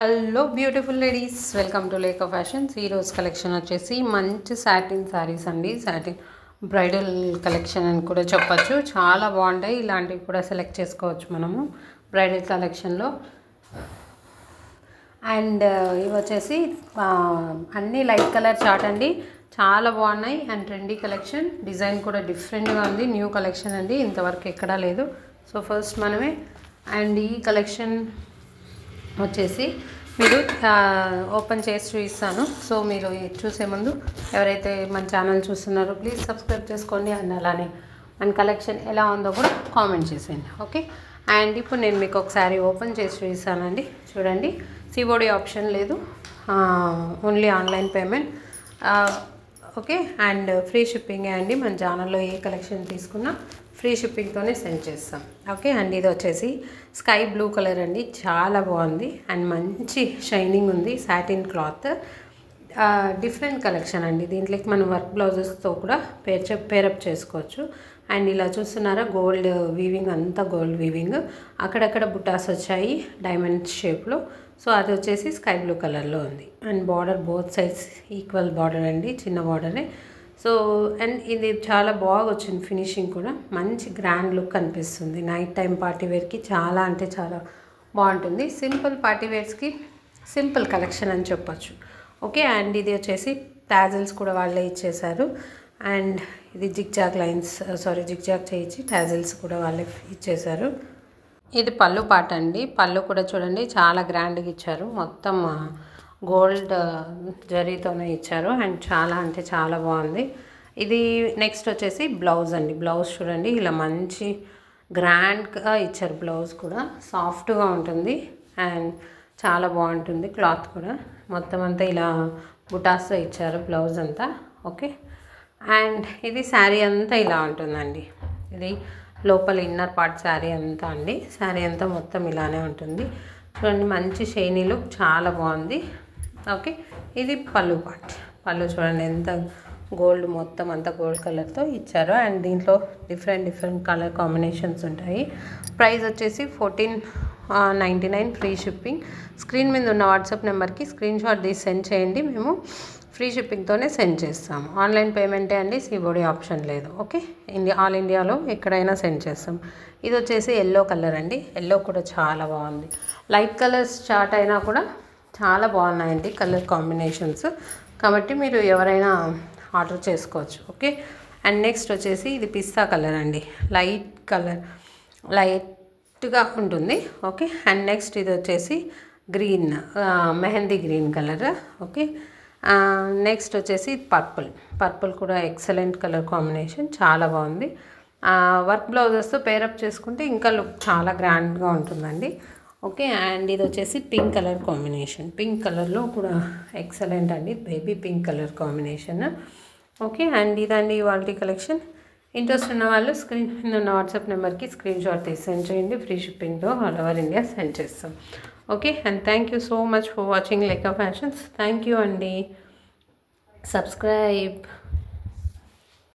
Hello beautiful ladies, welcome to lake of fashions. ఈరోజు collection వచ్చేసి మంచి సాటిన్ శారీస్ అండి. సాటిన్ బ్రైడల్ కలెక్షన్ అని కూడా చెప్పచ్చు. చాలా బాగుంటాయి. ఇలాంటివి కూడా సెలెక్ట్ చేసుకోవచ్చు మనము బ్రైడల్ కలెక్షన్లో. అండ్ ఇవి వచ్చేసి అన్నీ లైట్ కలర్ చార్ట్ అండి. చాలా బాగున్నాయి అండ్ ట్రెండీ కలెక్షన్. డిజైన్ కూడా డిఫరెంట్గా ఉంది. న్యూ కలెక్షన్ అండి, ఇంతవరకు ఎక్కడా లేదు. సో ఫస్ట్ మనమే. అండ్ ఈ కలెక్షన్ వచ్చేసి మీరు ఓపెన్ చేసి చూపిస్తాను. సో మీరు చూసే ముందు ఎవరైతే మన ఛానల్ చూస్తున్నారో ప్లీజ్ సబ్స్క్రైబ్ చేసుకోండి. అండ్ అలానే మన కలెక్షన్ ఎలా ఉందో కూడా కామెంట్ చేసేయండి, ఓకే. అండ్ ఇప్పుడు నేను మీకు ఒకసారి ఓపెన్ చేసి చూపిస్తానండి. చూడండి, సిఓడి ఆప్షన్ లేదు, only online payment, okay. And free షిప్పింగే అండి. మన ఛానల్లో ఏ కలెక్షన్ తీసుకున్నా ఫ్రీ షిప్పింగ్తోనే సెండ్ చేస్తాం, ఓకే. అండ్ ఇది వచ్చేసి స్కై బ్లూ కలర్ అండి. చాలా బాగుంది అండ్ మంచి షైనింగ్ ఉంది. సాటిన్ క్లాత్, డిఫరెంట్ కలెక్షన్ అండి. దీంట్లోకి మనం వర్క్ బ్లౌజెస్తో కూడా పేరప్ చేసుకోవచ్చు. అండ్ ఇలా చూస్తున్నారా, గోల్డ్ వీవింగ్, అంతా గోల్డ్ వీవింగ్. అక్కడక్కడ బుటాస్ వచ్చాయి డైమండ్ షేప్లో. సో అది వచ్చేసి స్కై బ్లూ కలర్లో ఉంది. And border both sides equal border అండి, చిన్న బార్డరే. సో అండ్ ఇది చాలా బాగా వచ్చింది. ఫినిషింగ్ కూడా మంచి గ్రాండ్ లుక్ అనిపిస్తుంది. నైట్ టైం పార్టీ వేర్కి చాలా అంటే చాలా బాగుంటుంది. సింపుల్ పార్టీ వేర్స్కి సింపుల్ కలెక్షన్ అని చెప్పచ్చు, ఓకే. అండ్ ఇది వచ్చేసి టాజిల్స్ కూడా వాళ్ళే ఇచ్చేశారు. అండ్ ఇది జిగ్జాగ్ లైన్స్, జిగ్జాగ్ చేయించి టాజిల్స్ కూడా వాళ్ళే ఇచ్చేశారు. ఇది పళ్ళు పాట అండి. పళ్ళు కూడా చూడండి చాలా గ్రాండ్గా ఇచ్చారు. మొత్తం గోల్డ్ జరీతోనే ఇచ్చారు. అండ్ చాలా అంటే చాలా బాగుంది. ఇది నెక్స్ట్ వచ్చేసి బ్లౌజ్ అండి. బ్లౌజ్ చూడండి, ఇలా మంచి గ్రాండ్గా ఇచ్చారు. బ్లౌజ్ కూడా సాఫ్ట్గా ఉంటుంది అండ్ చాలా బాగుంటుంది. క్లాత్ కూడా మొత్తం అంతా ఇలా బుటాస్తో ఇచ్చారు బ్లౌజ్ అంతా, ఓకే. అండ్ ఇది శారీ అంతా ఇలా ఉంటుందండి. ఇది లోపల ఇన్నర్ పార్ట్ శారీ అంతా అండి. శారీ అంతా మొత్తం ఇలానే ఉంటుంది. చూడండి, మంచి షైనీ లుక్, చాలా బాగుంది, ఓకే. ఇది పళ్ళు పార్ట్. పళ్ళు చూడండి ఎంత గోల్డ్, మొత్తం అంతా గోల్డ్ కలర్తో ఇచ్చారు. అండ్ దీంట్లో డిఫరెంట్ కలర్ కాంబినేషన్స్ ఉంటాయి. ప్రైస్ వచ్చేసి 1499 ఫ్రీ షిప్పింగ్. స్క్రీన్ మీద ఉన్న వాట్సాప్ నెంబర్కి స్క్రీన్ షాట్ తీసి సెండ్ చేయండి. మేము ఫ్రీ షిప్పింగ్తోనే సెండ్ చేస్తాము. ఆన్లైన్ పేమెంటే అండి, సిఓడి ఆప్షన్ లేదు, ఓకే. ఆల్ ఇండియాలో ఎక్కడైనా సెండ్ చేస్తాం. ఇది వచ్చేసి ఎల్లో కలర్ అండి. ఎల్లో కూడా చాలా బాగుంది. లైట్ కలర్స్ చార్ట్ అయినా కూడా చాలా బాగున్నాయండి కలర్ కాంబినేషన్స్. కాబట్టి మీరు ఎవరైనా ఆర్డర్ చేసుకోవచ్చు, ఓకే. అండ్ నెక్స్ట్ వచ్చేసి ఇది పిస్తా కలర్ అండి. లైట్ కలర్, లైట్గా ఉంటుంది, ఓకే. అండ్ నెక్స్ట్ ఇది వచ్చేసి green, mehndi green colour, okay. Next వచ్చేసి పర్పుల్ కూడా ఎక్సలెంట్ కలర్ కాంబినేషన్, చాలా బాగుంది. వర్క్ బ్లౌజెస్తో పేరప్ చేసుకుంటే ఇంకా లుక్ చాలా గ్రాండ్గా ఉంటుందండి, ఓకే. అండ్ ఇది వచ్చేసి పింక్ కలర్ కాంబినేషన్. పింక్ కలర్లో కూడా ఎక్సలెంట్ అండి, baby pink colour combination, okay. And ఇదండి ఇవాల్టి కలెక్షన్. ఇంట్రెస్ట్ ఉన్న వాళ్ళు స్క్రీన్ మీద ఉన్న వాట్సాప్ నెంబర్కి స్క్రీన్ షాట్ తీసి సెండ్ చేయండి. ఫ్రీ షిప్పింగ్తో ఆల్ ఓవర్ ఇండియా సెండ్ చేస్తాం, okay. And thank you so much for watching lake of fashions. Thank you అండి. సబ్స్క్రైబ్.